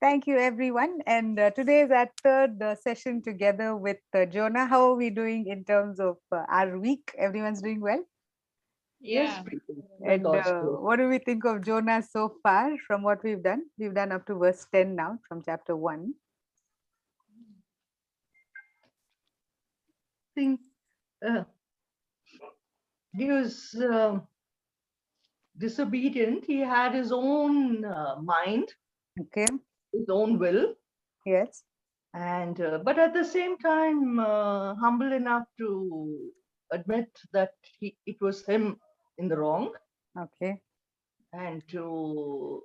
Thank you, everyone. And today is our third session together with Jonah. How are we doing in terms of our week? Everyone's doing well? Yes, Yeah. Preethi, by And God's grace. what do we think of Jonah so far from what we've done? We've done up to verse 10 now from chapter 1. I think uh, he was disobedient. He had his own mind, Okay. his own will, Yes. and but at the same time, humble enough to admit that it was him in the wrong, Okay. and to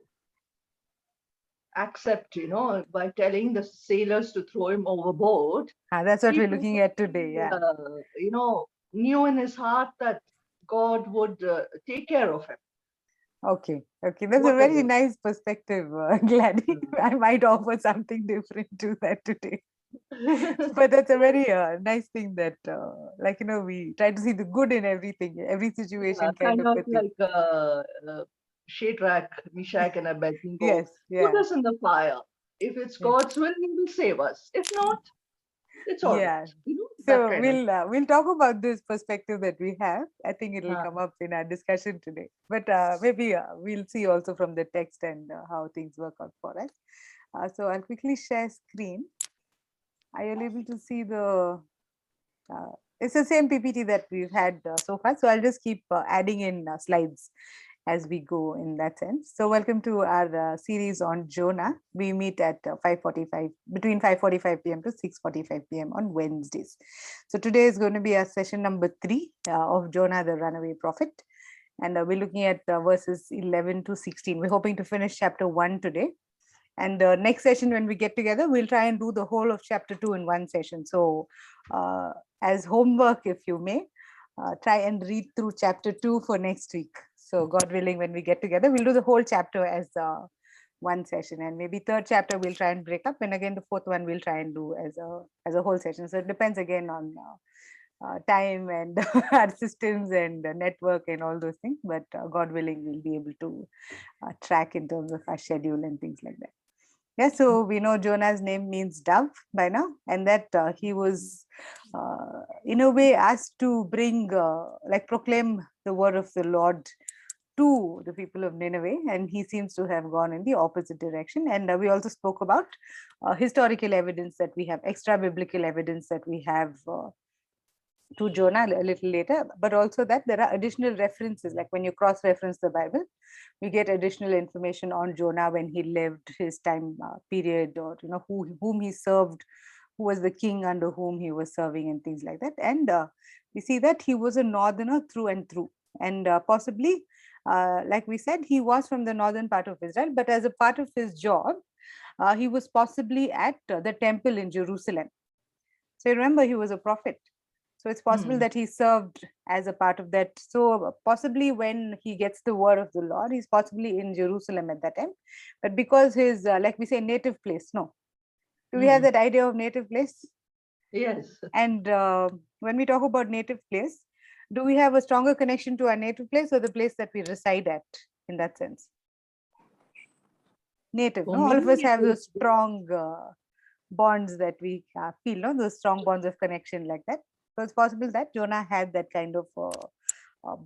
accept, by telling the sailors to throw him overboard. That's what He we're looking at today. probably, Yeah. knew in his heart that God would take care of him, Okay. Okay. That's a very whatever. nice perspective, Gladys. Mm. I might offer something different to that today. But that's a very nice thing that we try to see the good in everything, every Yeah, situation kind kind of of a thing. like Shadrach, Meshach, and Abednego. Yes, Put yeah, us in the fire. If it's yeah, God's will, He will save us. If not, it's all right. yeah. That So kind of. we'll talk about this perspective that we have. I think it'll Uh, come up in our discussion today, but maybe we'll see also from the text and how things work out for us. So I'll quickly share screen. Are you able to see the uh, it's the same PPT that we've had so far. So I'll just keep adding in slides as we go in that sense. So welcome to our series on Jonah. We meet at 5:45, between 5:45 p.m. to 6:45 p.m. on Wednesdays. So today is going to be our session number 3 of Jonah, the runaway prophet. And we're looking at verses 11 to 16. We're hoping to finish chapter 1 today. And next session, when we get together, we'll try and do the whole of chapter 2 in one session. So as homework, if you may, try and read through chapter 2 for next week. So God willing, when we get together, we'll do the whole chapter as one session, and maybe third chapter we'll try and break up, and again the fourth one we'll try and do as a whole session. So it depends again on time and our systems and network and all those things, but God willing, we'll be able to track in terms of our schedule and things like that. Yeah, so we know Jonah's name means dove by now, and that he was, in a way, asked to bring, proclaim the word of the Lord to the people of Nineveh, and he seems to have gone in the opposite direction. And we also spoke about historical evidence that we have, extra biblical evidence that we have to Jonah a little later, but also that there are additional references, like when you cross reference the Bible, you get additional information on Jonah, when he lived, his time period, or whom he served, who was the king under whom he was serving, and things like that. And we see that he was a northerner through and through, and possibly, like we said, he was from the northern part of Israel, but as a part of his job, he was possibly at the temple in Jerusalem. So remember, he was a prophet. So it's possible hmm. that he served as a part of that. So possibly when he gets the word of the Lord, he's possibly in Jerusalem at that time. But because his, like we say, native place, no. Do we have Hmm. that idea of native place? Yes. And when we talk about native place, do we have a stronger connection to our native place or the place that we reside at in that sense? Native, For no? All of us me, have it those is. strong bonds that we feel, no? Those strong bonds of connection like that. So it's possible that Jonah had that kind of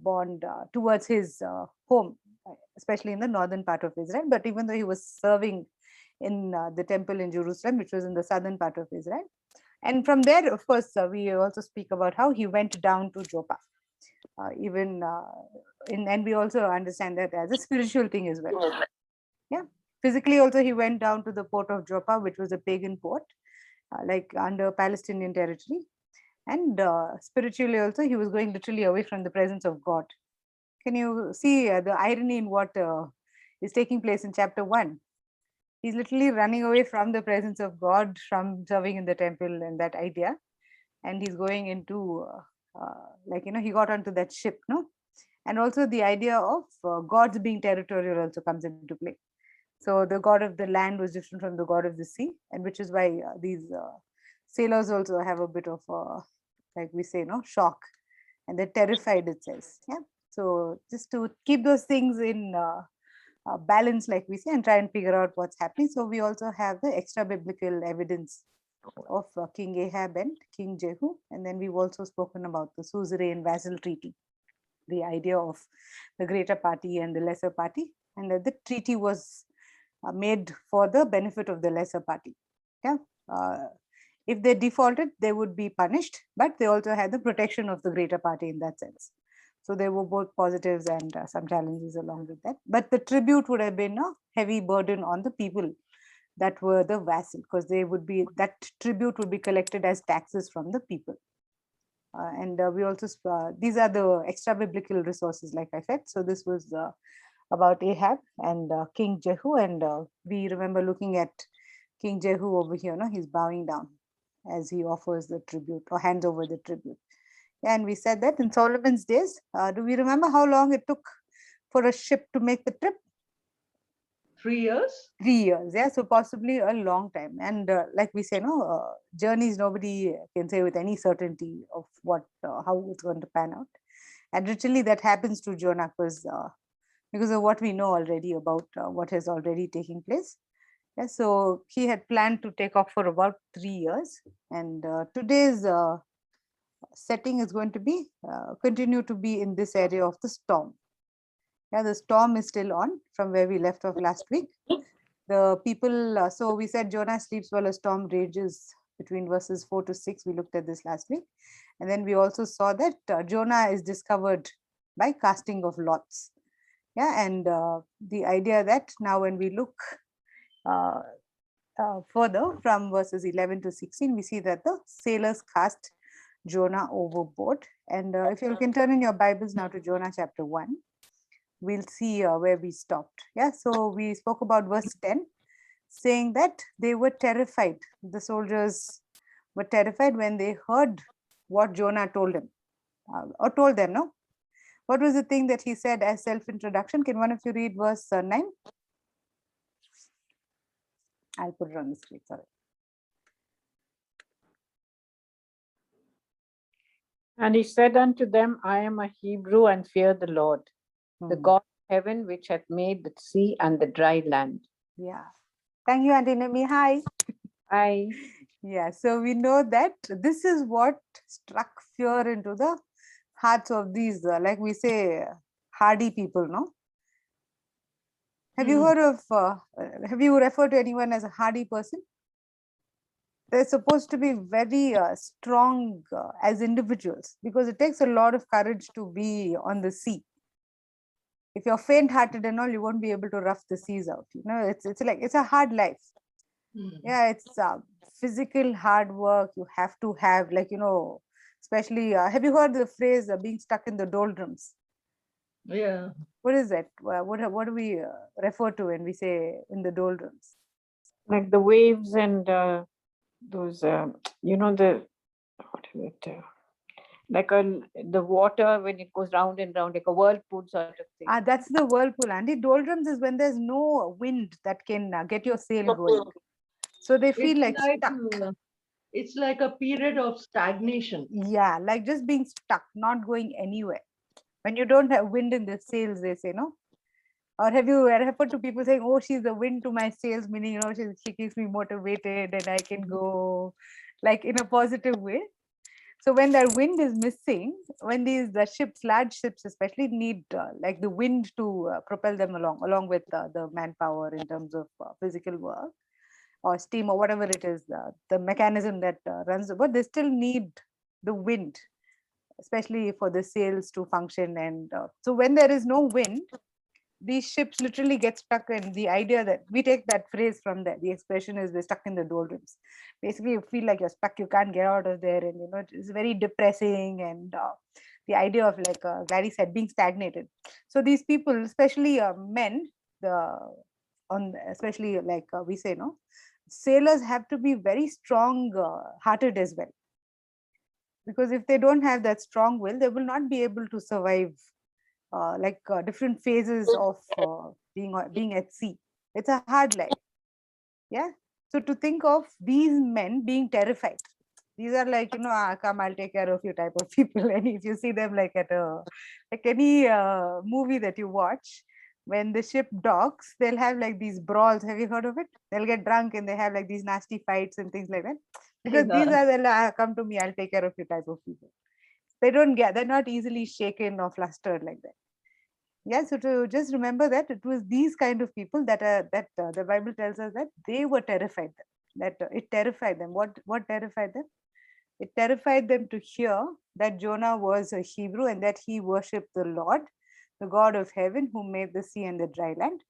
bond towards his home, especially in the northern part of Israel. But even though he was serving in the temple in Jerusalem, which was in the southern part of Israel, and from there, of course, we also speak about how he went down to Joppa. Even and we also understand that as a spiritual thing as well. Yeah, physically also he went down to the port of Joppa, which was a pagan port, like under Palestinian territory. And spiritually also, he was going literally away from the presence of God. Can you see the irony in what is taking place in chapter 1? He's literally running away from the presence of God, from serving in the temple and that idea. And he's going into, he got onto that ship, no? And also the idea of gods being territorial also comes into play. So the god of the land was different from the god of the sea, and which is why these sailors also have a bit of, like we say, no, shock, and they're terrified, it says. Yeah. So just to keep those things in balance, like we say, and try and figure out what's happening. So we also have the extra biblical evidence of King Ahab and King Jehu. And then we've also spoken about the suzerain vassal treaty, the idea of the greater party and the lesser party, and that the treaty was made for the benefit of the lesser party. Yeah. If they defaulted, they would be punished, but they also had the protection of the greater party in that sense. So there were both positives and some challenges along with that. But the tribute would have been a heavy burden on the people that were the vassal, because they would be, that tribute would be collected as taxes from the people. And we also, these are the extra biblical resources, like I said. So this was about Ahab and King Jehu. And we remember looking at King Jehu over here, no? He's bowing down as he offers the tribute or hands over the tribute. And we said that in Solomon's days, do we remember how long it took for a ship to make the trip? 3 years. 3 years, yeah. So possibly a long time. And like we say, no, journeys, nobody can say with any certainty of what, how it's going to pan out. And literally that happens to Jonah because of what we know already about what has already taken place. Yeah, so he had planned to take off for about 3 years. And today's setting is going to be, continue to be in this area of the storm. Yeah, the storm is still on from where we left off last week. The people, so we said Jonah sleeps while a storm rages between verses 4 to 6. We looked at this last week. And then we also saw that Jonah is discovered by casting of lots. Yeah, and the idea that now when we look further from verses 11 to 16, we see that the sailors cast Jonah overboard. And if you can turn in your Bibles now to Jonah chapter 1, we'll see where we stopped. Yeah, so we spoke about verse 10, saying that they were terrified. The soldiers were terrified when they heard what Jonah told him, or told them, no? What was the thing that he said as self-introduction? Can one of you read verse 9? I'll put it on the screen, sorry. And he said unto them, I am a Hebrew and fear the Lord, the God of heaven, which hath made the sea and the dry land. Yeah. Thank you, Auntie Nami. Hi. I Yeah, so we know that this is what struck fear into the hearts of these, like we say, hardy people, no? Have you heard of, have you referred to anyone as a hardy person? They're supposed to be very strong as individuals, because it takes a lot of courage to be on the sea. If you're faint-hearted and all, you won't be able to rough the seas out. You know, it's like, it's a hard life. Yeah, it's physical hard work. You have to have, like, you know, especially, have you heard the phrase being stuck in the doldrums? Yeah. What is that? What do we refer to when we say in the doldrums? like the waves and those, you know, the what is it? Like the water when it goes round and round, like a whirlpool sort of thing. That's the whirlpool. And the doldrums is when there's no wind that can get your sail going. So they feel like stuck. It's like a period of stagnation. Yeah, like just being stuck, not going anywhere. When you don't have wind in the sails, they say, no? Or have you referred to people saying, oh, she's the wind to my sails, meaning, you know, she keeps me motivated and I can go like in a positive way. So when that wind is missing, when the ships, large ships especially, need like the wind to propel them along with the manpower in terms of physical work or steam or whatever it is, the mechanism that runs the boat, they still need the wind, especially for the sails to function. And so when there is no wind, these ships literally get stuck. And the idea that we take that phrase from that, the expression is we're stuck in the doldrums. Basically, you feel like you're stuck, you can't get out of there, and you know it's very depressing. And the idea of, like Gladys said, being stagnated. So these people, especially men, especially like we say, no, sailors have to be very strong hearted as well, because if they don't have that strong will, they will not be able to survive different phases of being at sea. It's a hard life. Yeah. So to think of these men being terrified, these are like, you know, come, I'll take care of you type of people. And if you see them like at like any movie that you watch, when the ship docks, they'll have like these brawls. Have you heard of it? They'll get drunk and they have like these nasty fights and things like that. Because these Yeah. are the come to me, I'll take care of you type of people. They're not easily shaken or flustered like that. Yeah, so to just remember that it was these kind of people that the Bible tells us that they were terrified. That it terrified them. What terrified them? It terrified them to hear that Jonah was a Hebrew and that he worshipped the Lord, the God of heaven, who made the sea and the dry land.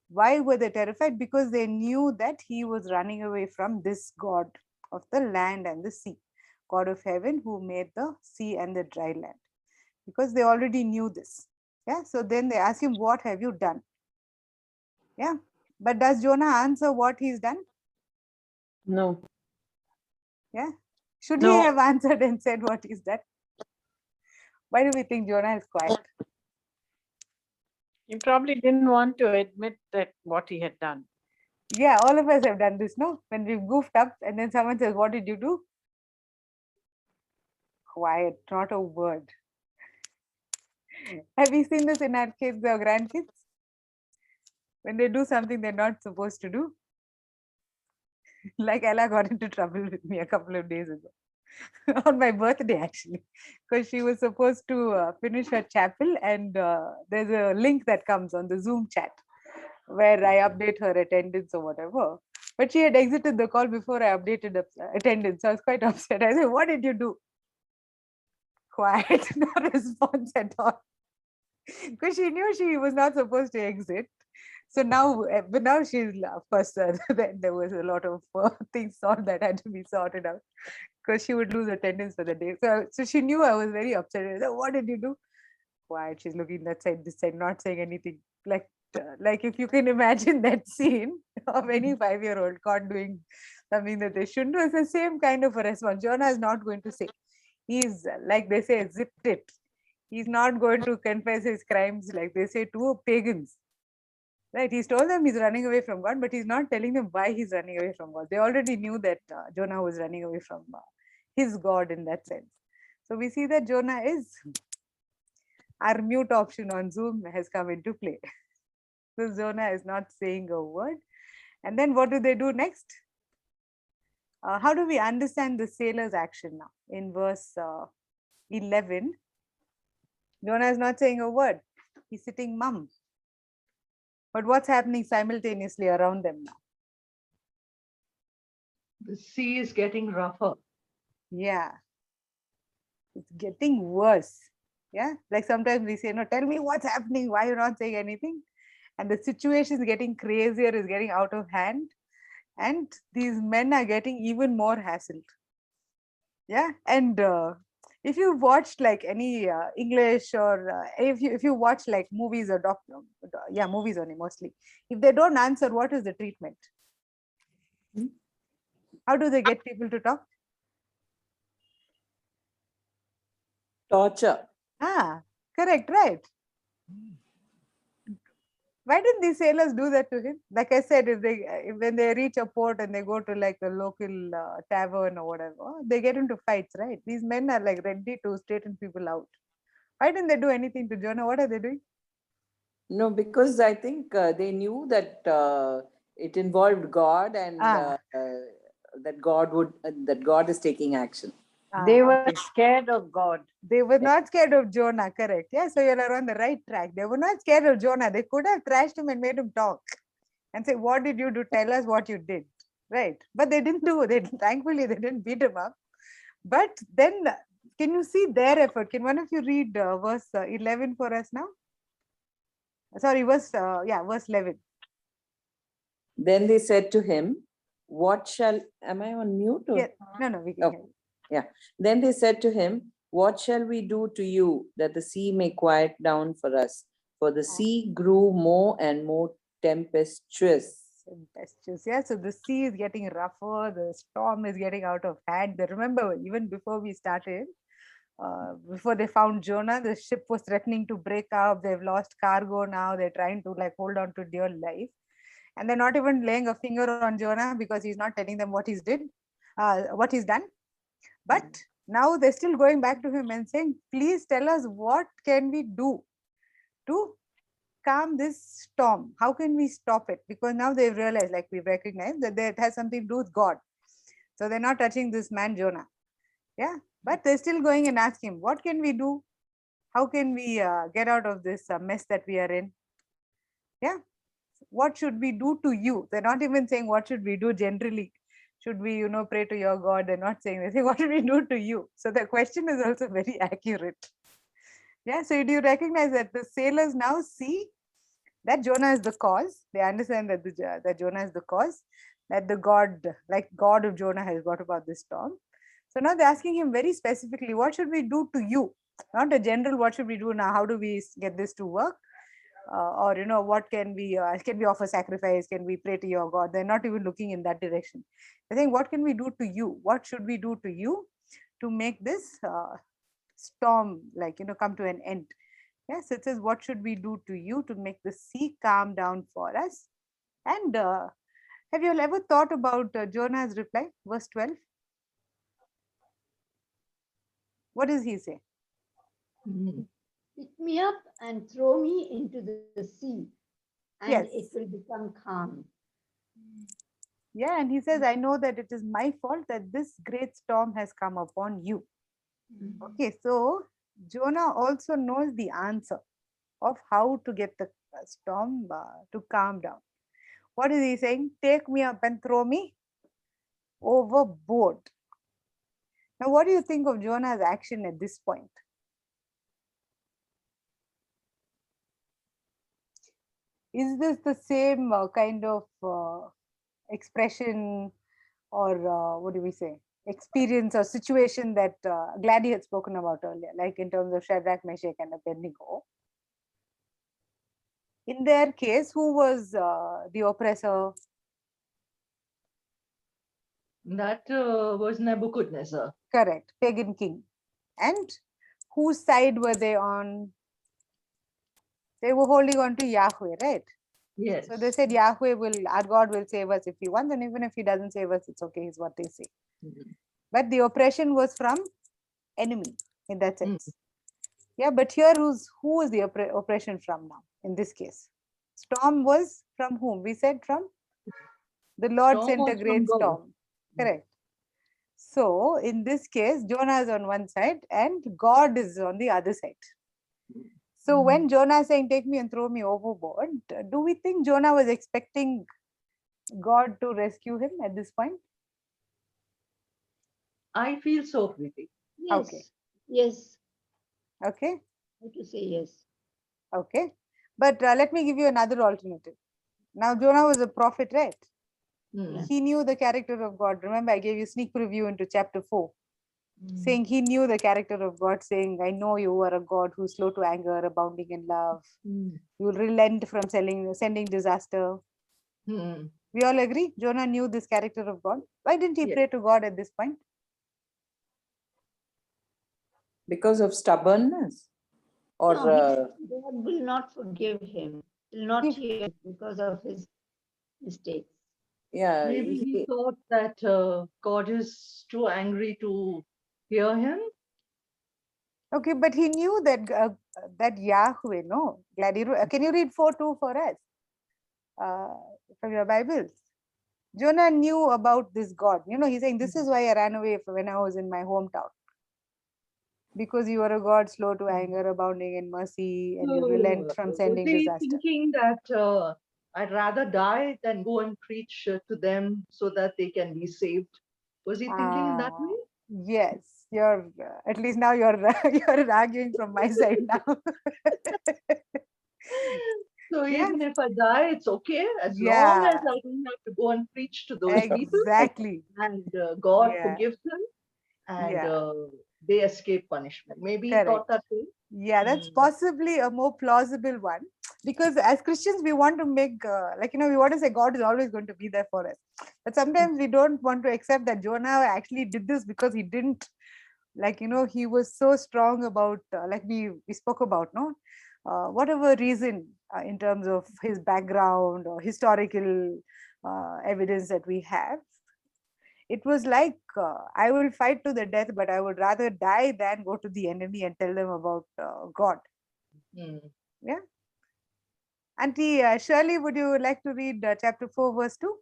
Why were they terrified? Because they knew that he was running away from this God of the land and the sea, God of heaven, who made the sea and the dry land. Because they already knew this. Yeah. So then they ask him, "What have you done?" Yeah. But does Jonah answer what he's done? No. Yeah. Should he No. have answered and said what he's done? Why do we think Jonah is quiet? He probably didn't want to admit that what he had done. Yeah, all of us have done this, no? When we've goofed up and then someone says, "What did you do?" Quiet, not a word. Have you seen this in our kids or grandkids? When they do something they're not supposed to do? Like Ella got into trouble with me a couple of days ago. On my birthday, actually, because she was supposed to finish her chapel, and there's a link that comes on the Zoom chat where I update her attendance or whatever. But she had exited the call before I updated the attendance. So I was quite upset. I said, "What did you do?" Quiet, no response at all. Because she knew she was not supposed to exit. So now, but now she's, of course, there was a lot of things that had to be sorted out because she would lose attendance for the day. So she knew I was very upset. I said, "What did you do?" Quiet. She's looking that side, this side, not saying anything. Like if you can imagine that scene of any 5-year-old caught doing something that they shouldn't do, it's the same kind of a response. Jonah is not going to say. He's, like they say, zipped it. He's not going to confess his crimes, like they say, to pagans. Right? He's told them he's running away from God, but he's not telling them why he's running away from God. They already knew that Jonah was running away from his God in that sense. So we see that Jonah is, our mute option on Zoom has come into play. So Jonah is not saying a word. And then what do they do next? How do we understand the sailor's action now? In verse 11, Jonah is not saying a word. He's sitting mum. But what's happening simultaneously around them now? The sea is getting rougher. Yeah. It's getting worse. Yeah. Like sometimes we say, "No, tell me what's happening. Why are you not saying anything?" And the situation is getting crazier, is getting out of hand. And these men are getting even more hassled. Yeah. And if you watched like any English or if you watch like movies or movies only mostly, if they don't answer, what is the treatment? How do they get people to talk? Torture. Correct, right? Why didn't these sailors do that to him? Like I said, when they reach a port and they go to like a local tavern or whatever, they get into fights, right? These men are like ready to straighten people out. Why didn't they do anything to Jonah? What are they doing? No, because I think they knew that it involved God and that God is taking action. They were scared of God. They were not scared of Jonah, correct? Yeah, so you're on the right track. They were not scared of Jonah. They could have thrashed him and made him talk and say, "What did you do? Tell us what you did." Right? But they didn't do it. Thankfully, they didn't beat him up. But then, can you see their effort? Can one of you read verse 11 for us now? Sorry, verse 11. Then they said to him, am I on mute? Or? Yeah. No, we can hear you. Yeah. Then they said to him, "What shall we do to you that the sea may quiet down for us? For the sea grew more and more tempestuous." Yeah, so the sea is getting rougher, the storm is getting out of hand. Remember, even before we started, before they found Jonah, the ship was threatening to break up. They've lost cargo now. They're trying to like hold on to dear life. And they're not even laying a finger on Jonah because he's not telling them what he's done. But now they're still going back to him and saying, "Please tell us, what can we do to calm this storm? How can we stop it? Because now they've realized, like we recognize that it has something to do with God. So they're not touching this man Jonah. Yeah, but they're still going and ask him, what can we do? How can we get out of this mess that we are in? Yeah, what should we do to you? They're not even saying what should we do generally. Should we, pray to your God? They're not saying, they say, what should we do to you? So the question is also very accurate. Yeah, so do you recognize that the sailors now see that Jonah is the cause? They understand that that Jonah is the cause, that the God, like God of Jonah, has brought about this storm. So now they're asking him very specifically, what should we do to you? Not a general, what should we do now? How do we get this to work? Or what can we offer sacrifice? Can we pray to your God? They're not even looking in that direction. They're saying, what can we do to you? What should we do to you to make this storm, come to an end? Yes, it says, what should we do to you to make the sea calm down for us? And have you all ever thought about Jonah's reply? Verse 12. What does he say? Mm. Pick me up and throw me into the sea, and Yes. it will become calm. Yeah, and he says, I know that it is my fault that this great storm has come upon you. Okay, so Jonah also knows the answer of how to get the storm to calm down. What is he saying? Take me up and throw me overboard. Now, what do you think of Jonah's action at this point? Is this the same kind of expression or what do we say? Experience or situation that Gladys had spoken about earlier, like in terms of Shadrach, Meshach, and Abednego? In their case, who was the oppressor? That was Nebuchadnezzar. Correct, pagan king. And whose side were they on? They were holding on to Yahweh, right? Yes. So they said our God will save us if he wants, and even if he doesn't save us, it's okay, is what they say. Mhm. But the oppression was from enemy in that Mm. sense. Yeah, but here who is the oppression from now in this case? Storm was from whom? We said from the Lord Storm sent a was from great God. storm. Correct. So in this case, Jonah is on one side and God is on the other side. So when Jonah is saying, take me and throw me overboard, do we think Jonah was expecting God to rescue him at this point? I feel so, Preethi. Yes. Okay. Yes. Okay. I have to say yes. Okay. But let me give you another alternative. Now, Jonah was a prophet, right? Mm. He knew the character of God. Remember, I gave you sneak preview into chapter 4, Mm. saying he knew the character of God, saying, I know you are a God who's slow to anger, abounding in love. Mm. You will relent from sending disaster. Mm. We all agree? Jonah knew this character of God. Why didn't he Yes. pray to God at this point? Because of stubbornness, or No, God will not forgive him. Will not He- hear because of his mistakes. yeah, Maybe he he, thought that God is too angry to hear him. Okay, but he knew that Yahweh, no? Glad can you read 4:2 for us from your Bibles? Jonah knew about this God. He's saying, this is why I ran away when I was in my hometown. Because you are a God slow to anger, abounding in mercy, and you relent from Was sending he disaster. thinking that I'd rather die than go and preach to them so that they can be saved? Was he thinking in that way? Yes, you're at least now you're you're arguing from my side now. So Yes. even if I die, it's okay as long Yeah. as I don't have to go and preach to those people, Exactly. and God Yeah. forgives them, and Yeah. they escape punishment. Maybe he Correct. thought that way. Yeah, that's Mm. possibly a more plausible one, because as Christians we want to make we want to say God is always going to be there for us, but sometimes we don't want to accept that Jonah actually did this because he didn't, he was so strong about like we spoke about, no, whatever reason in terms of his background or historical evidence that we have. It was like, I will fight to the death, but I would rather die than go to the enemy and tell them about God. Mm. Yeah. Auntie Shirley, would you like to read chapter 4, verse 2?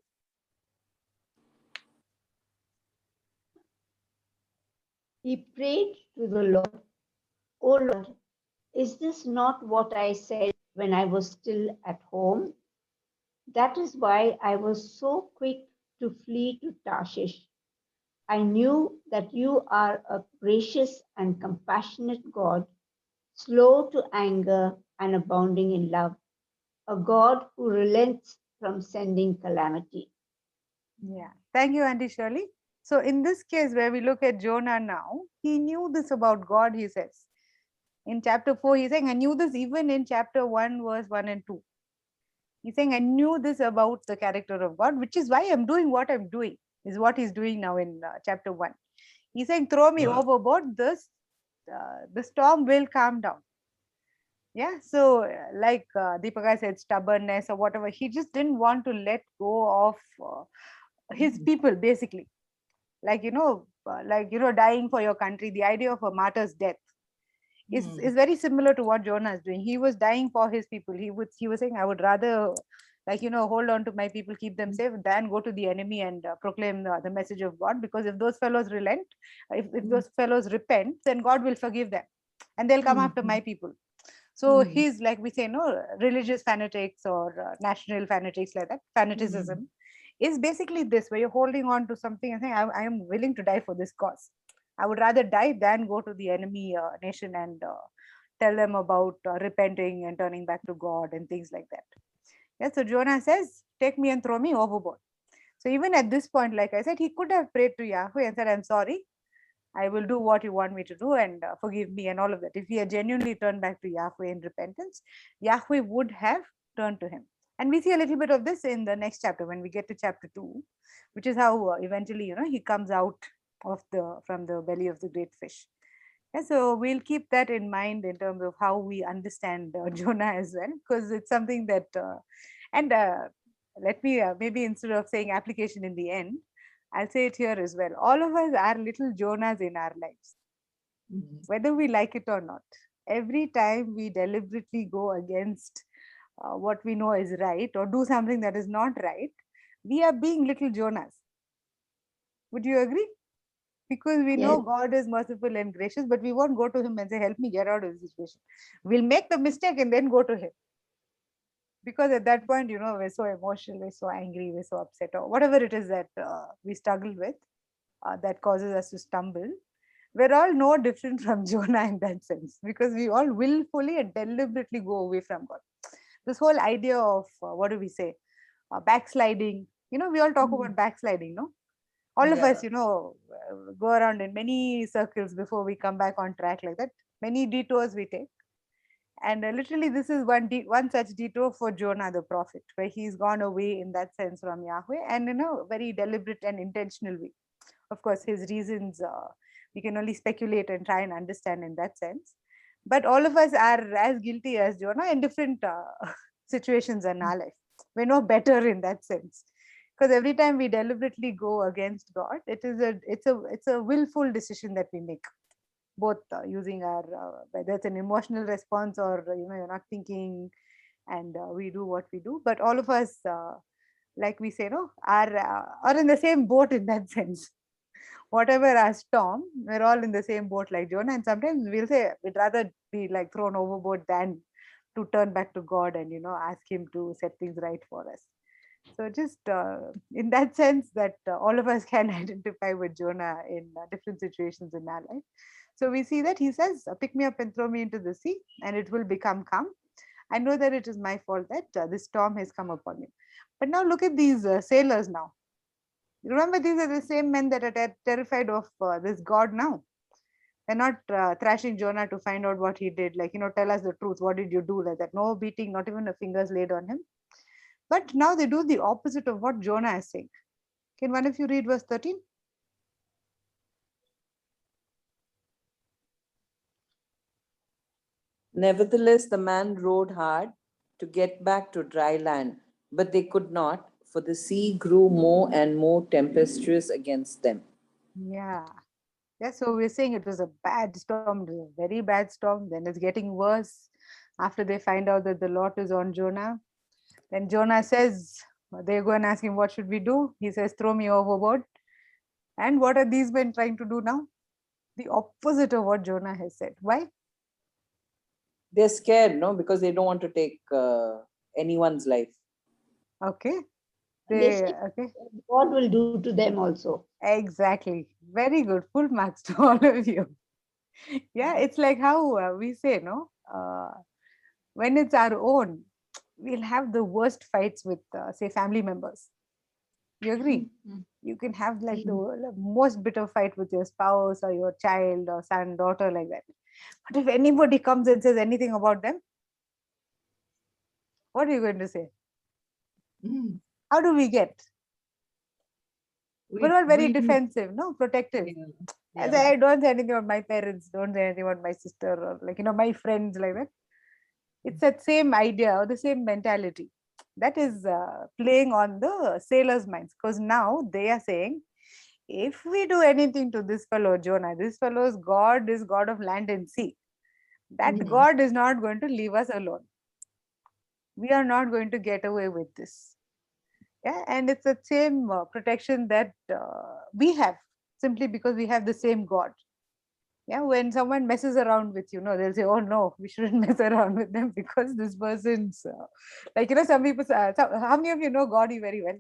He prayed to the Lord, "O Lord, is this not what I said when I was still at home? That is why I was so quick to flee to Tarshish. I knew that you are a gracious and compassionate God, slow to anger and abounding in love, a God who relents from sending calamity." Yeah. Thank you, Auntie Shirley. So in this case, where we look at Jonah now, he knew this about God, he says. In chapter 4, he's saying, I knew this even in chapter 1, verse 1 and 2. He's saying, I knew this about the character of God, which is why I'm doing what I'm doing, is what he's doing now in chapter 1. He's saying, throw me overboard, the storm will calm down. Yeah, so like Deepika said, stubbornness or whatever, he just didn't want to let go of his people, basically. Like, dying for your country, the idea of a martyr's death is very similar to what Jonah is doing. He was dying for his people. He was saying, I would rather hold on to my people, keep them safe, than go to the enemy and proclaim the message of God. Because if those fellows relent, if those fellows repent, then God will forgive them and they'll come after my people. So he's, like we say, no, religious fanatics or national fanatics, like that fanaticism is basically this, where you're holding on to something and saying, I am willing to die for this cause. I would rather die than go to the enemy nation and tell them about repenting and turning back to God and things like that. Yeah, so Jonah says, take me and throw me overboard. So even at this point, like I said, he could have prayed to Yahweh and said, I'm sorry, I will do what you want me to do and forgive me and all of that. If he had genuinely turned back to Yahweh in repentance, Yahweh would have turned to him. And we see a little bit of this in the next chapter when we get to chapter 2, which is how eventually, he comes out from the belly of the great fish. Yeah, so we'll keep that in mind in terms of how we understand Jonah as well, because it's something that, and let me maybe instead of saying application in the end, I'll say it here as well. All of us are little Jonahs in our lives, whether we like it or not. Every time we deliberately go against what we know is right or do something that is not right, we are being little Jonahs. Would you agree? Because we know God is merciful and gracious, but we won't go to him and say, help me get out of this situation. We'll make the mistake and then go to him. Because at that point, we're so emotional, we're so angry, we're so upset, or whatever it is that we struggle with that causes us to stumble. We're all no different from Jonah in that sense, because we all willfully and deliberately go away from God. This whole idea of, what do we say, backsliding, we all talk about backsliding, no? All of us, go around in many circles before we come back on track like that. Many detours we take. And literally, this is one such detour for Jonah the prophet, where he's gone away in that sense from Yahweh, and in a very deliberate and intentional way. Of course, his reasons we can only speculate and try and understand in that sense. But all of us are as guilty as Jonah in different situations in our life. We're no better in that sense, because every time we deliberately go against God, it's a willful decision that we make, both using our whether it's an emotional response or you're not thinking, and we do what we do. But all of us, like we say, no, are in the same boat in that sense. Whatever our storm, we're all in the same boat like Jonah. And sometimes we'll say we'd rather be like thrown overboard than to turn back to God and ask him to set things right for us. So just in that sense that all of us can identify with Jonah in different situations in our life. So we see that he says, pick me up and throw me into the sea and it will become calm. I know that it is my fault that this storm has come upon me. But now look at these sailors now. Remember, these are the same men that are terrified of this God now. They're not thrashing Jonah to find out what he did. Like, tell us the truth. What did you do? Like that. No beating, not even a finger's laid on him. But now they do the opposite of what Jonah is saying. Can one of you read verse 13? Nevertheless, the man rowed hard to get back to dry land, but they could not, for the sea grew more and more tempestuous against them. Yeah. Yeah, so we're saying it was a bad storm, it was a very bad storm, then it's getting worse. after they find out that the lot is on Jonah. Then Jonah says, they go and ask him, what should we do? He says, throw me overboard. And what are these men trying to do now? The opposite of what Jonah has said. Why? They're scared, no, because they don't want to take anyone's life. Okay. They They, say okay. God will do to them also. Exactly. Very good. Full marks to all of you. Yeah, it's like how we say, no, when it's our own, we'll have the worst fights with, say, family members. You agree? You can have like the most bitter fight with your spouse or your child or son, daughter, like that. But if anybody comes and says anything about them, what are you going to say? Mm. How do we get? We're all very We- defensive, no, protective. yeah, As yeah. I don't say anything about my parents, don't say anything about my sister or like, my friends like that. It's that same idea or the same mentality that is playing on the sailors' minds, because now they are saying, if we do anything to this fellow Jonah, this fellow's God is God of land and sea. That Mhm. God is not going to leave us alone. We are not going to get away with this. Yeah, and it's the same protection that we have, simply because we have the same God. Yeah, when someone messes around with you, they'll say, oh no, we shouldn't mess around with them because this person's like, some people say, how many of you know God very well?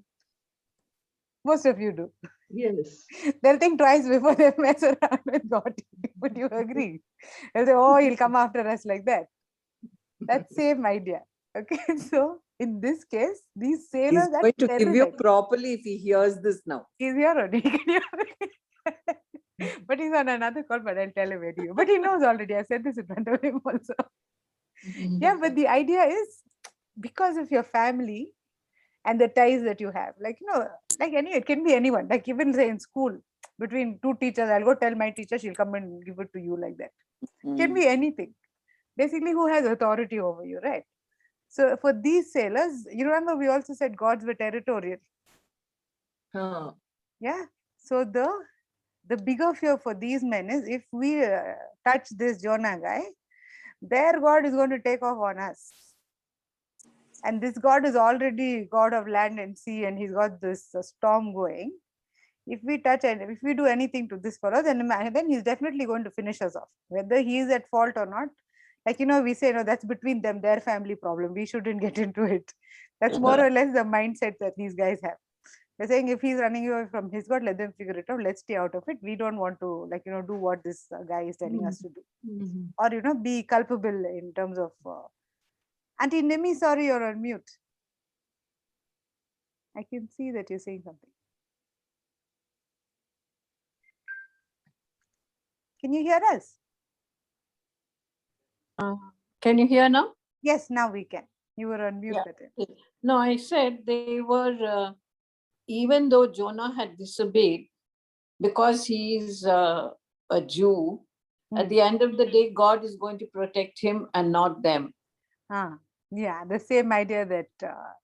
Most of you do. Yes. They'll think twice before they mess around with God. Would you agree? They'll say, oh, he'll come after us like that. That same idea. Okay, so in this case, these He's sailors are going to give you terrified. properly if he hears this now. He's here already. Can you but he's on another call, but I'll tell him where you. But he knows already. I said this in front of him also. Yeah, but the idea is because of your family and the ties that you have, like, like it can be anyone, like even say in school, between two teachers, I'll go tell my teacher, she'll come and give it to you like that. Can be anything. Basically, who has authority over you, right? So for these sailors, you remember we also said gods were territorial. Huh. Yeah. So the bigger fear for these men is if we touch this Jonah guy, their God is going to take off on us. And this God is already God of land and sea, and he's got this storm going. If we touch and if we do anything to this fellow, then he's definitely going to finish us off, whether he is at fault or not. Like, we say, no, that's between them, their family problem. We shouldn't get into it. That's more or less the mindset that these guys have. They're saying if he's running away from his God, let them figure it out. Let's stay out of it. We don't want to, do what this guy is telling us to do. Mhm. Or, be culpable in terms of. Auntie Nimi, sorry, you're on mute. I can see that you're saying something. Can you hear us? Can you hear now? Yes, now we can. You were on mute Yeah. that time. Okay. No, I said they were, even though Jonah had disobeyed, because he's a Jew, at the end of the day, God is going to protect him and not them. Yeah, the same idea that,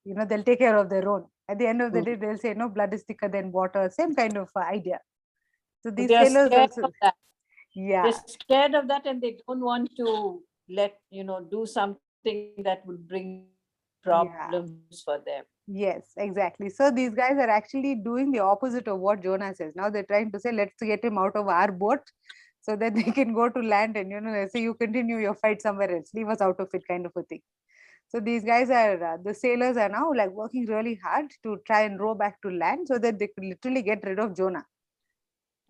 they'll take care of their own. At the end of the day, they'll say, no, blood is thicker than water. Same kind of idea. So these They are sailors scared also. of that. Yeah. They're scared of that, and they don't want to do something that would bring problems for them. Yes, exactly. So these guys are actually doing the opposite of what Jonah says. Now they're trying to say, let's get him out of our boat so that they can go to land and, they say, you continue your fight somewhere else, leave us out of it, kind of a thing. So these guys are, the sailors are now like working really hard to try and row back to land so that they could literally get rid of Jonah.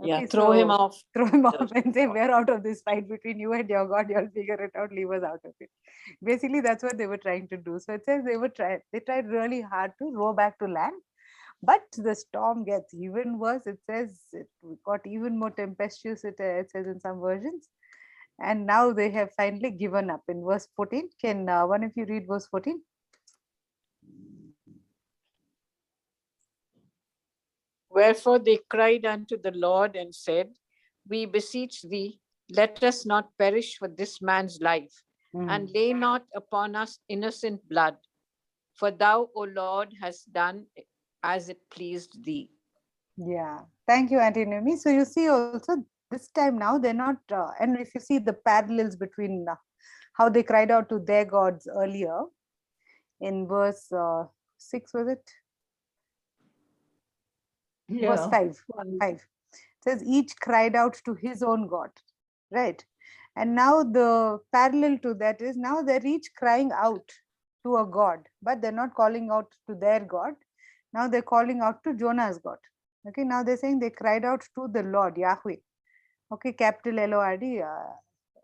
Yeah, throw him off. Throw him off and say, we're out of this fight between you and your God. You'll figure it out. Leave us out of it. Basically, that's what they were trying to do. So it says they tried really hard to row back to land. But the storm gets even worse. It says it got even more tempestuous, it says in some versions. And now they have finally given up. In verse 14, can one of you read verse 14? Wherefore they cried unto the Lord and said, we beseech thee, let us not perish for this man's life, and lay not upon us innocent blood. For thou, O Lord, hast done as it pleased thee. Yeah, thank you, Auntie Naomi. So you see also this time now they're not, and if you see the parallels between how they cried out to their gods earlier in verse 6, was it? Verse Yeah. 5. 5. It says, each cried out to his own God, right? And now the parallel to that is now they're each crying out to a God, but they're not calling out to their God. Now they're calling out to Jonah's God. Okay, now they're saying they cried out to the Lord, Yahweh. Okay, capital Lord,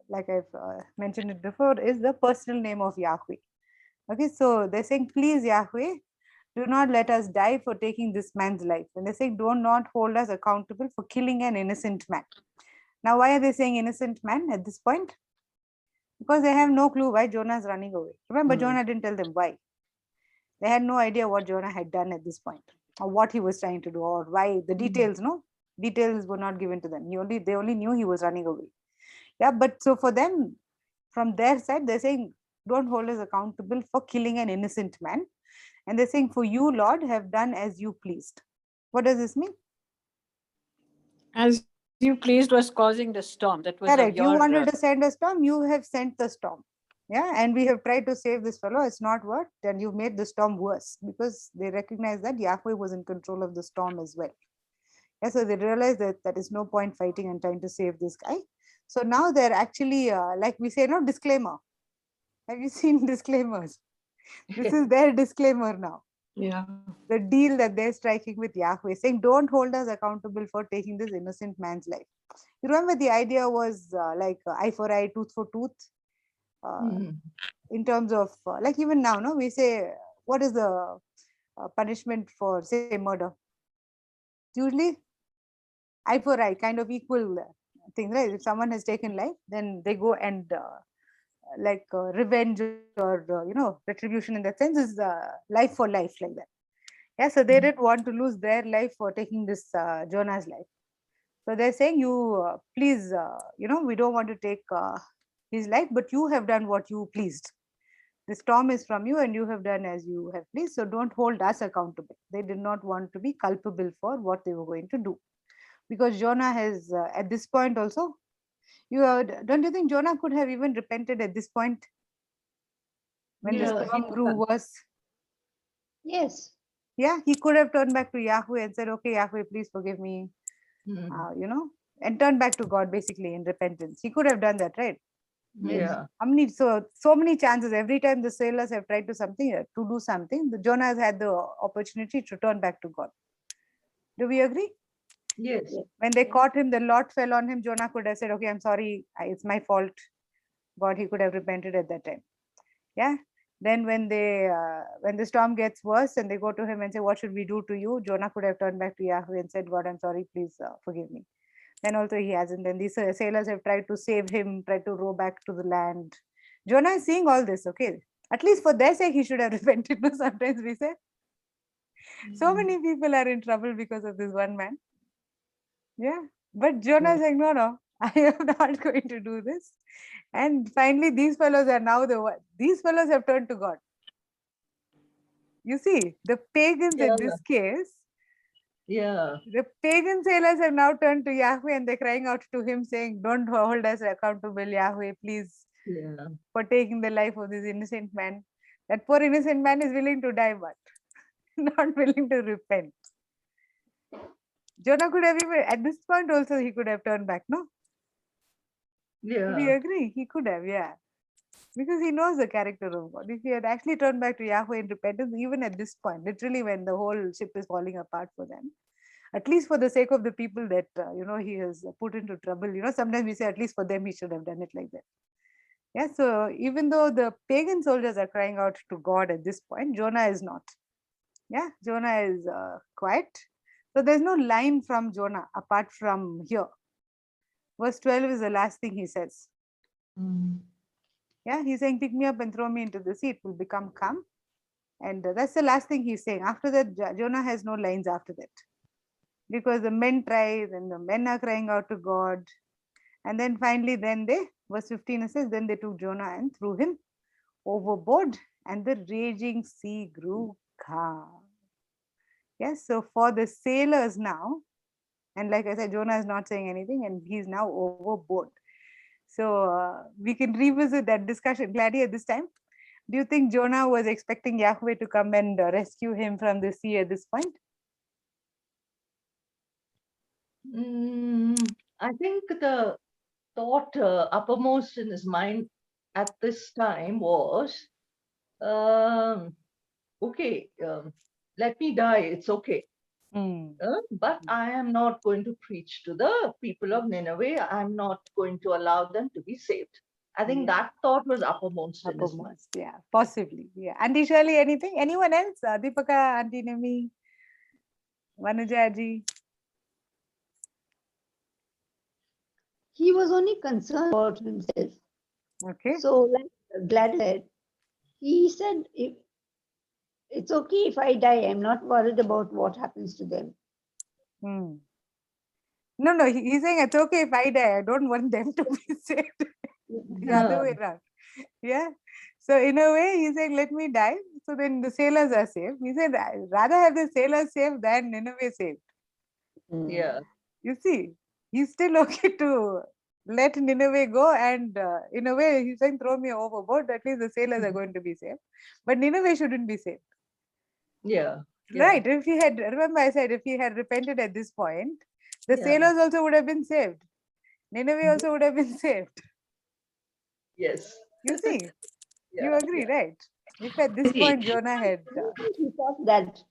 like I've mentioned it before, is the personal name of Yahweh. Okay, so they're saying, please, Yahweh, do not let us die for taking this man's life. And they say, do not hold us accountable for killing an innocent man. Now, why are they saying innocent man at this point? Because they have no clue why Jonah is running away. Remember, Jonah didn't tell them why. They had no idea what Jonah had done at this point, or what he was trying to do, or why. The details, no? Details were not given to them. They only knew he was running away. Yeah, but so for them, from their side, they're saying, don't hold us accountable for killing an innocent man. And they're saying, for you, Lord, have done as you pleased. What does this mean? As you pleased was causing the storm. That was of Correct. You your. wanted to send a storm, you have sent the storm. Yeah, and we have tried to save this fellow. It's not worked, and you've made the storm worse because they recognize that Yahweh was in control of the storm as well. Yeah, so they realize that there is no point fighting and trying to save this guy. So now they're actually, like we say, no disclaimer. Have you seen disclaimers? This is their disclaimer now. Yeah. The deal that they're striking with Yahweh, saying, don't hold us accountable for taking this innocent man's life. You remember the idea was like eye for eye, tooth for tooth. In terms of, like even now, no, we say, what is the punishment for, say, murder? Usually, eye for eye, kind of equal thing, right? If someone has taken life, then they go and like revenge or retribution in that sense is life for life, like that. Yeah, so they didn't want to lose their life for taking this Jonah's life. So they're saying, you please, we don't want to take his life, but you have done what you pleased. The storm is from you and you have done as you have pleased. So don't hold us accountable. They did not want to be culpable for what they were going to do. Because Jonah has, at this point also, don't you think Jonah could have even repented at this point? When the Yeah, storm grew worse. Yes. Yeah, he could have turned back to Yahweh and said, okay, Yahweh, please forgive me. And turn back to God basically in repentance. He could have done that, right? yeah, How many, so many chances every time the sailors have tried to do something, the Jonah has had the opportunity to turn back to God. Do we agree? yes, When they caught him, the lot fell on him. Jonah could have said, okay, I'm sorry, it's my fault. God, he could have repented at that time. Yeah. Then when the storm gets worse and they go to him and say, what should we do to you? Jonah could have turned back to Yahweh and said, God, I'm sorry, please forgive me. Then also he hasn't. Then these sailors have tried to save him, tried to row back to the land. Jonah is seeing all this, okay? At least for their sake, he should have repented. No, sometimes we say. So many people are in trouble because of this one man. Yeah. But Jonah is saying, no, I am not going to do this. And finally, these fellows are now these fellows have turned to God. You see, the pagans in this case, yeah, the pagan sailors have now turned to Yahweh and they're crying out to him saying, don't hold us accountable, Yahweh, please, yeah, for taking the life of this innocent man. That poor innocent man is willing to die, but not willing to repent. Jonah could have even, at this point also, he could have turned back, no? Do we yeah, agree? He could have, yeah. Because he knows the character of God. If he had actually turned back to Yahweh in repentance, even at this point, literally when the whole ship is falling apart for them, at least for the sake of the people that, he has put into trouble, sometimes we say at least for them, he should have done it like that. Yeah, so even though the pagan soldiers are crying out to God at this point, Jonah is not. Yeah, Jonah is quiet. So there's no line from Jonah apart from here. Verse 12 is the last thing he says. Yeah, he's saying, pick me up and throw me into the sea. It will become calm. And that's the last thing he's saying. After that, Jonah has no lines after that. Because the men tried and the men are crying out to God. And then finally, verse 15 it says, then they took Jonah and threw him overboard and the raging sea grew calm. Yes, so for the sailors now, and like I said, Jonah is not saying anything and he's now overboard. So we can revisit that discussion. Gladys, at this time, do you think Jonah was expecting Yahweh to come and rescue him from the sea at this point? I think the thought uppermost in his mind at this time was, okay, let me die, it's okay. Hmm. But I am not going to preach to the people of Nineveh. I'm not going to allow them to be saved. I think Yeah. that thought was uppermost in his mind. Uppermost, yeah, possibly. Yeah. Auntie Shirley, anything? Anyone else? Deepaka, Auntie Nemi, Vanujaji? He was only concerned about himself. Okay. So, like Gladys said, he said, if it's okay if I die, I'm not worried about what happens to them. Hmm. No, he's saying it's okay if I die. I don't want them to be saved. The other way around. Yeah. So in a way, he's saying, let me die. So then the sailors are saved. He said, I'd rather have the sailors saved than Nineveh saved. Yeah. You see, he's still okay to let Nineveh go. And in a way, he's saying, throw me overboard. At least the sailors are going to be saved. But Nineveh shouldn't be saved. Yeah. Right. If he had, remember I said, if he had repented at this point, the Yeah. sailors also would have been saved. Nineveh also would have been saved. Yes. You see, you Yeah, agree, right? If at this point Jonah had, He thought that.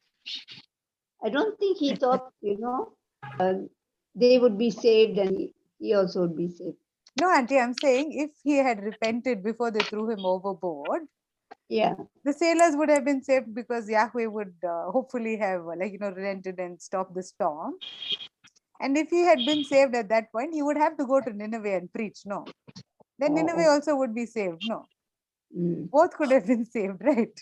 I don't think he thought, they would be saved and he also would be saved. no, Auntie, I'm saying if he had repented before they threw him overboard, Yeah. the sailors would have been saved because Yahweh would hopefully have, relented and stopped the storm. And if he had been saved at that point, he would have to go to Nineveh and preach. No, then Nineveh also would be saved. No, both could have been saved, right?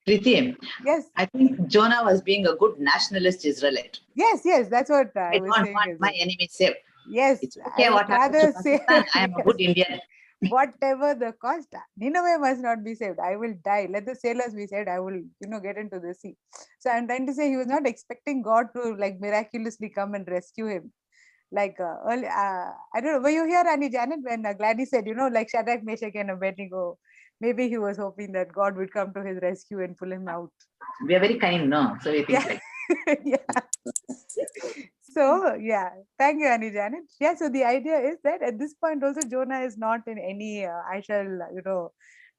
Preethi, Yes, I think Jonah was being a good nationalist Israelite. yes, that's what I I was don't saying. want as my well. enemy saved. Yes, It's I okay would what happens to rather say Pakistan. I am a good yes, Indian. whatever the cost, Nineveh must not be saved. I will die. Let the sailors be saved. I will, get into the sea. So I'm trying to say he was not expecting God to like miraculously come and rescue him. Like early, I don't know. Were you here, Annie Janet, when Gladys said, like Shadrach, Meshach, and Abednego? Maybe he was hoping that God would come to his rescue and pull him out. We are very kind, no? So we think Yeah. like Yeah. So yeah, thank you, Annie Janet. Yeah, so the idea is that at this point also Jonah is not in any I shall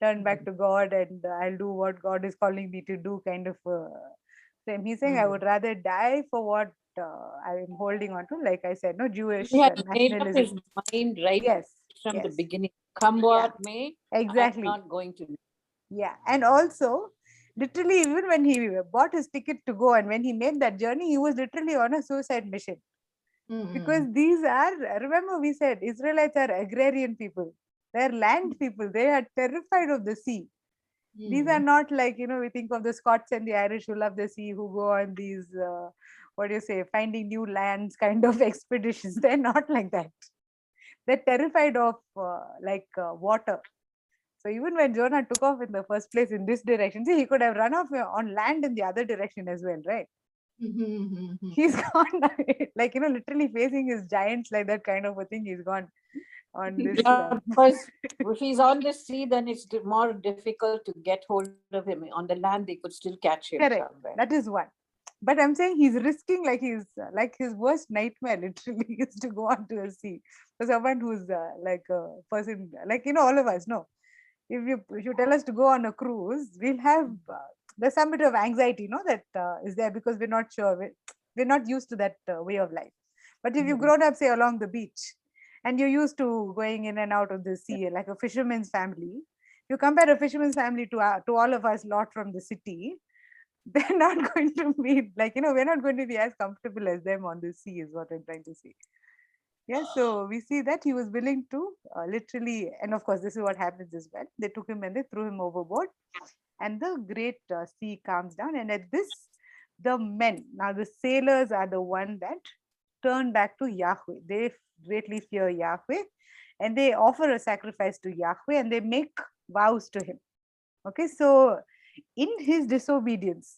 turn back to God and I'll do what God is calling me to do kind of frame. He's saying I would rather die for what I'm holding on to. Like I said, no Jewish He had made up his nationalism. mind right Yes, from the yes, beginning. Come what may, exactly. I'm not going to. Yeah, and also literally even when he bought his ticket to go and when he made that journey, he was literally on a suicide mission. Because these are, remember we said Israelites are agrarian people, they're land people, they are terrified of the sea. These are not like we think of the Scots and the Irish who love the sea, who go on these what do you say, finding new lands kind of expeditions. They're not like that. They're terrified of water. So even when Jonah took off in the first place in this direction, see, he could have run off on land in the other direction as well, right? He's gone like literally facing his giants like that kind of a thing. He's gone on this. Yeah, because if he's on the sea, then it's more difficult to get hold of him. On the land, they could still catch him Correct. somewhere. That is one. But I'm saying he's risking like his worst nightmare literally is to go onto the sea. For someone who's like a person like all of us know. If you tell us to go on a cruise, we'll have there's some bit of anxiety, that is there because we're not sure, we're not used to that way of life. But if you've grown up, say, along the beach, and you're used to going in and out of the sea, like a fisherman's family, you compare a fisherman's family to all of us lot from the city, they're not going to be like, we're not going to be as comfortable as them on the sea, is what I'm trying to say. Yeah, so we see that he was willing to literally, and of course, this is what happens as well. They took him and they threw him overboard, and the great sea calms down. And at this, the men, now the sailors are the one that turn back to Yahweh. They greatly fear Yahweh, and they offer a sacrifice to Yahweh, and they make vows to him. Okay, so in his disobedience,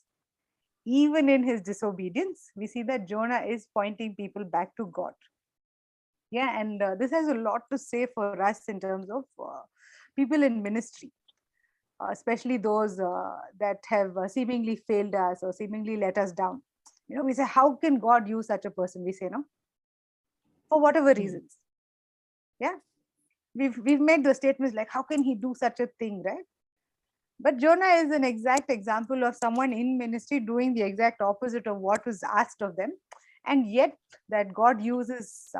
even in his disobedience, we see that Jonah is pointing people back to God. Yeah, and this has a lot to say for us in terms of people in ministry, especially those that have seemingly failed us or seemingly let us down. We say, how can God use such a person? We say, no, for whatever reasons. Yeah, we've made those statements like, how can he do such a thing, right? But Jonah is an exact example of someone in ministry doing the exact opposite of what was asked of them, and yet that God uses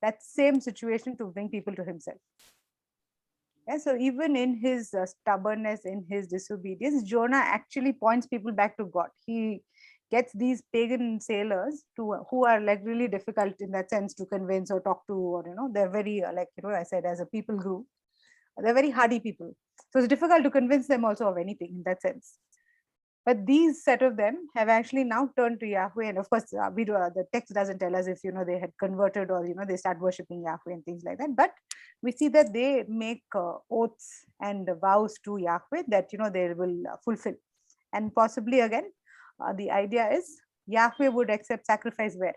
that same situation to bring people to himself. Yeah, so even in his stubbornness, in his disobedience, Jonah actually points people back to God. He gets these pagan sailors to who are like really difficult in that sense to convince or talk to, or they're very I said, as a people group, they're very hardy people. So it's difficult to convince them also of anything in that sense. But these set of them have actually now turned to Yahweh, and of course, the text doesn't tell us if they had converted or they start worshiping Yahweh and things like that. But we see that they make oaths and vows to Yahweh that they will fulfill, and possibly again, the idea is Yahweh would accept sacrifice where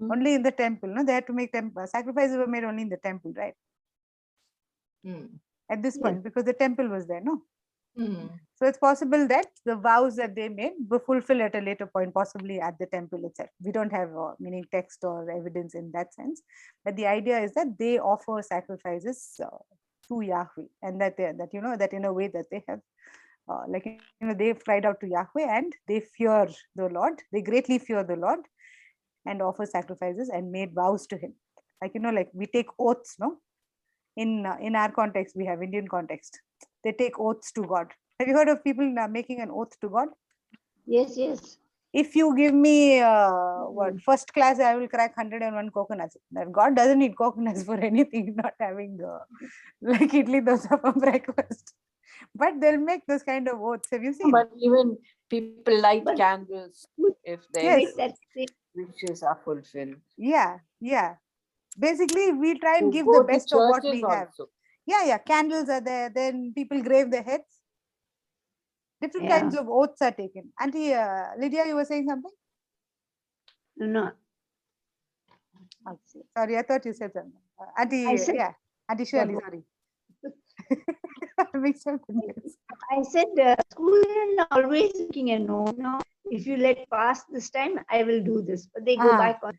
only in the temple. No, they had to make them sacrifices were made only in the temple, right? At this point, because the temple was there, no. So it's possible that the vows that they made were fulfilled at a later point, possibly at the temple itself. We don't have meaning text or evidence in that sense, but the idea is that they offer sacrifices to Yahweh, and that that in a way that they have they've cried out to Yahweh and they fear the Lord. They greatly fear the Lord and offer sacrifices and made vows to him. Like we take oaths, no? In our context, we have Indian context. They take oaths to God. Have you heard of people making an oath to God? Yes, yes. If you give me first class, I will crack 101 coconuts. That God doesn't need coconuts for anything, not having like idli dosa for breakfast. But they'll make those kind of oaths. Have you seen? But even people light But- candles if their Yes. wishes are fulfilled. Yeah. Basically, we try and You give go the to best of what churches we have. also. Yeah. Candles are there. Then people grave their heads. Different Yeah. kinds of oaths are taken. Auntie Lydia, you were saying something? No, Sorry, I thought you said something. Auntie, I said- Auntie Shirley, Yeah, sorry. Mixed up the names. I said school are always looking at no. If you let pass this time, I will do this. But they go back on.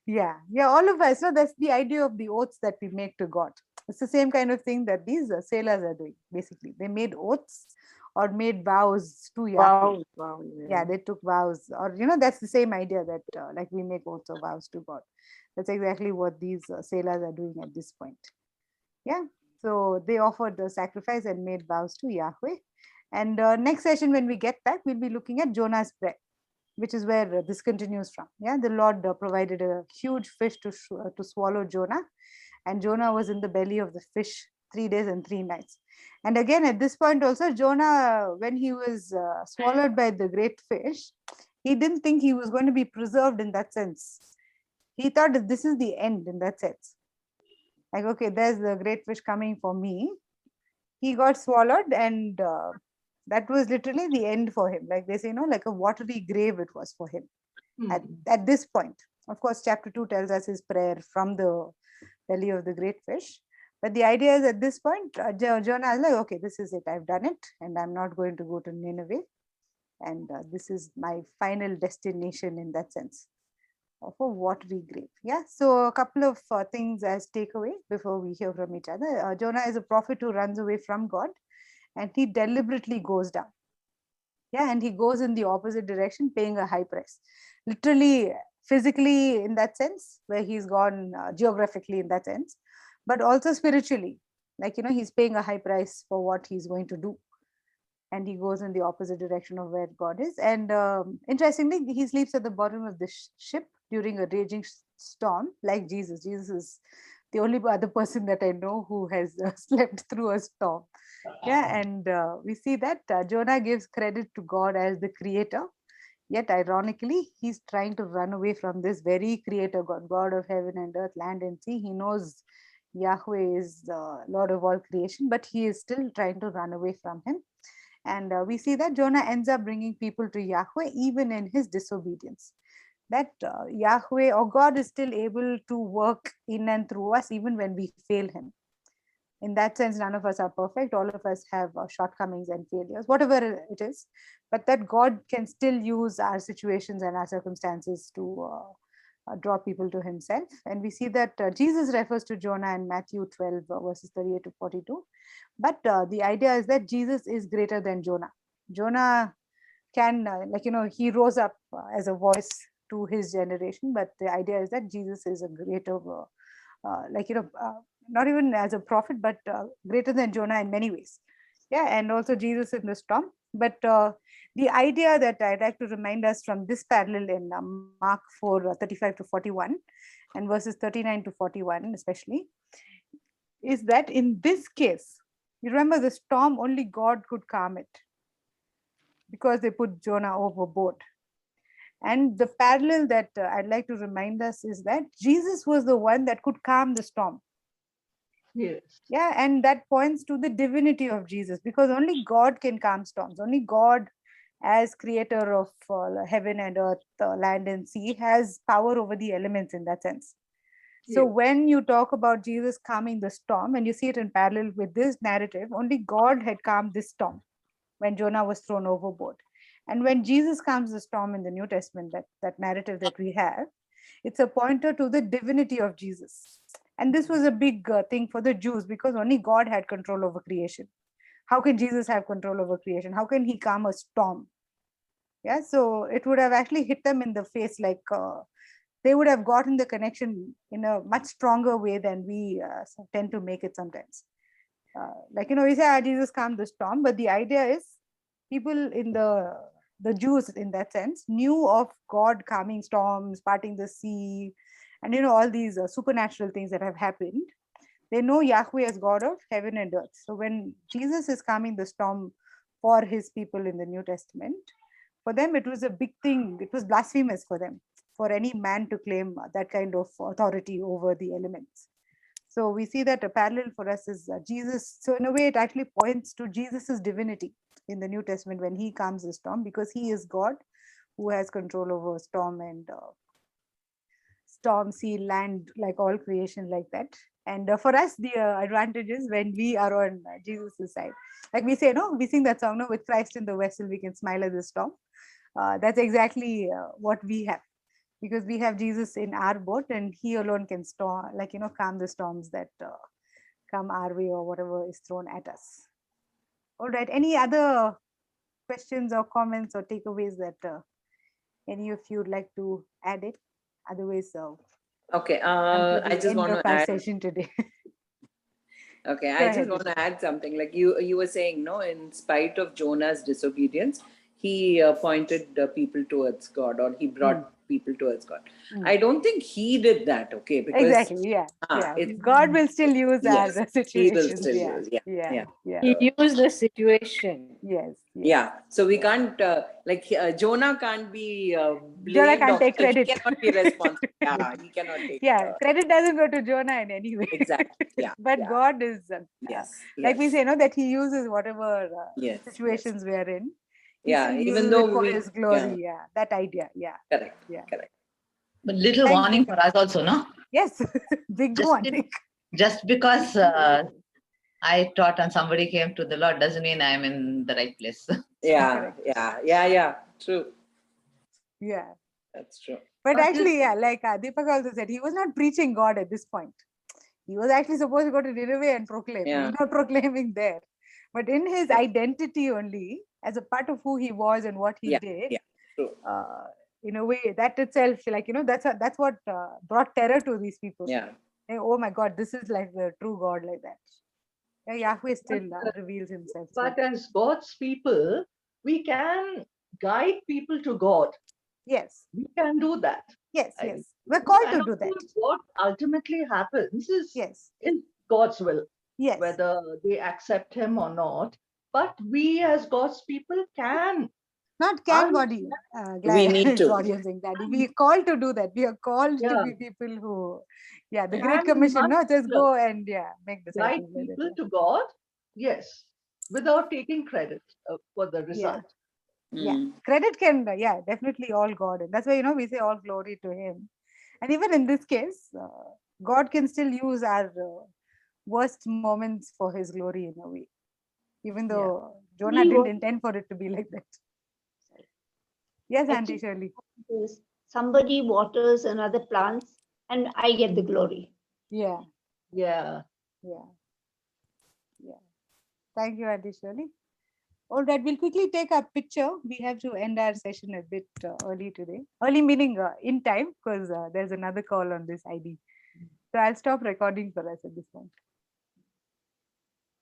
Yeah, all of us. So that's the idea of the oaths that we make to God. It's the same kind of thing that these sailors are doing, basically. They made oaths or made vows to Yahweh. Wow. Yeah, they took vows, or that's the same idea that like we make oaths or vows to God. That's exactly what these sailors are doing at this point. Yeah, so they offered the sacrifice and made vows to Yahweh. And next session, when we get back, we'll be looking at Jonah's prayer, which is where this continues from. Yeah, the Lord provided a huge fish to swallow Jonah, and Jonah was in the belly of the fish 3 days and 3 nights. And again, at this point also, Jonah, when he was swallowed by the great fish, he didn't think he was going to be preserved in that sense. He thought that this is the end in that sense. Like, okay, there's the great fish coming for me. He got swallowed, and that was literally the end for him. Like they say, like a watery grave it was for him at this point. Of course, chapter 2 tells us his prayer from the belly of the great fish. But the idea is at this point, Jonah is like, okay, this is it. I've done it, and I'm not going to go to Nineveh. And this is my final destination in that sense of a watery grave. Yeah. So a couple of things as takeaway before we hear from each other. Jonah is a prophet who runs away from God, and he deliberately goes down. Yeah, and he goes in the opposite direction, paying a high price. Literally, physically in that sense, where he's gone geographically in that sense, but also spiritually. Like, he's paying a high price for what he's going to do. And he goes in the opposite direction of where God is. And interestingly, he sleeps at the bottom of the ship during a raging storm, like Jesus. Jesus is the only other person that I know who has slept through a storm. Yeah, and we see that Jonah gives credit to God as the creator. Yet, ironically, he's trying to run away from this very creator God, God of heaven and earth, land and sea. He knows Yahweh is the Lord of all creation, but he is still trying to run away from him. And we see that Jonah ends up bringing people to Yahweh even in his disobedience. that Yahweh or God is still able to work in and through us even when we fail Him. In that sense, none of us are perfect. All of us have shortcomings and failures, whatever it is. But that God can still use our situations and our circumstances to draw people to Himself. And we see that Jesus refers to Jonah in Matthew 12, verses 38 to 42. But the idea is that Jesus is greater than Jonah. Jonah can, he rose up as a voice to his generation. But the idea is that Jesus is a greater, not even as a prophet, but greater than Jonah in many ways. Yeah, and also Jesus in the storm. But the idea that I'd like to remind us from this parallel in Mark 4, 35 to 41, and verses 39 to 41 especially, is that in this case, you remember the storm, only God could calm it because they put Jonah overboard. And the parallel that I'd like to remind us is that Jesus was the one that could calm the storm. Yes. Yeah, and that points to the divinity of Jesus, because only God can calm storms. Only God, as creator of heaven and earth, land and sea, has power over the elements in that sense. So Yes. when you talk about Jesus calming the storm, and you see it in parallel with this narrative, only God had calmed this storm when Jonah was thrown overboard. And when Jesus calms the storm in the New Testament, that narrative that we have, it's a pointer to the divinity of Jesus. And this was a big thing for the Jews, because only God had control over creation. How can Jesus have control over creation? How can He calm a storm? Yeah, so it would have actually hit them in the face, like they would have gotten the connection in a much stronger way than we tend to make it sometimes. We say, Jesus calmed the storm, but the idea is people in the Jews in that sense knew of God calming storms, parting the sea, and all these supernatural things that have happened. They know Yahweh as God of heaven and earth. So when Jesus is calming the storm for His people in the New Testament, for them it was a big thing. It was blasphemous for them, for any man to claim that kind of authority over the elements. So we see that a parallel for us is Jesus. So in a way, it actually points to Jesus's divinity in the New Testament when He calms the storm, because He is God who has control over storm and storm, sea, land, like all creation like that. And for us, the advantage is when we are on Jesus' side. Like we say, no, we sing that song, no, with Christ in the vessel, we can smile at the storm. That's exactly what we have, because we have Jesus in our boat, and He alone can calm the storms that come our way or whatever is thrown at us. All right. Any other questions or comments or takeaways that any of you would like to add it? Otherwise, Okay, until I the just end want of to our add. session today. Okay, Go I just ahead, want Preethi. to add something. Like you were saying, no, in spite of Jonah's disobedience, he pointed people towards God, or he brought people towards God. I don't think he did that. Okay, because Exactly. Yeah. Yeah. it's God will still use yes, our he will situations. still Yeah. use. Yeah, Yeah. yeah. Yeah. He used the situation. Yes. Yes. Yeah, so we Yeah. can't Jonah can't be Jonah blamed, can't or take he credit. cannot be responsible. Yeah, he cannot take. Yeah, credit doesn't go to Jonah in any way. Exactly. Yeah. But Yeah. God is, Yes. like we Yes. say, that He uses whatever Yes. Yes. situations we are in. He Yeah. still Even uses it though for we. His Yeah. glory. Yeah, that idea. Yeah. Correct. Yeah. Correct. But little Thank warning you. for us also, no? Yes, big Just, warning. just because I taught and somebody came to the Lord doesn't mean I'm in the right place. Yeah. Correct. Yeah. Yeah. Yeah. True. Yeah. That's true. But But actually, yeah, like Deepak also said, he was not preaching God at this point. He was actually supposed to go to Nineveh and proclaim. He Yeah. was not proclaiming there. But in his identity only, as a part of who he was and what he Yeah. did, Yeah. True. in a way, that itself, that's what brought terror to these people. Yeah. Oh my God, this is like the true God, like that. Yeah, Yahweh still reveals Himself. through But as God's people, we can guide people to God. Yes, We can do that. yes, I- yes. We're called And to do of that. course, what ultimately happens Yes, is God's will, yes. whether they accept Him or not. But we as God's people can. Not can un- body. We need to. Sorry, I'm saying that. We are called to do that. We are called to Yeah. be people who, the Yeah. Great And Commission, must, just go and make guide disciples. Like that, people to God, yes, without taking credit for the Yeah. result. Yeah, Mm. credit can, definitely all God. And that's why, we say all glory to Him. And even in this case, God can still use our worst moments for His glory in a way, even Yeah. though Jonah Actually, didn't what intend for it to be like that. Yes, Auntie actually Shirley. is somebody waters and other plants, and I get the glory. Yeah, Yeah. yeah, yeah. Thank you, Auntie Shirley. All right, we'll quickly take a picture. We have to end our session a bit early today. Early meaning in time, because there's another call on this ID. So I'll stop recording for us at this point.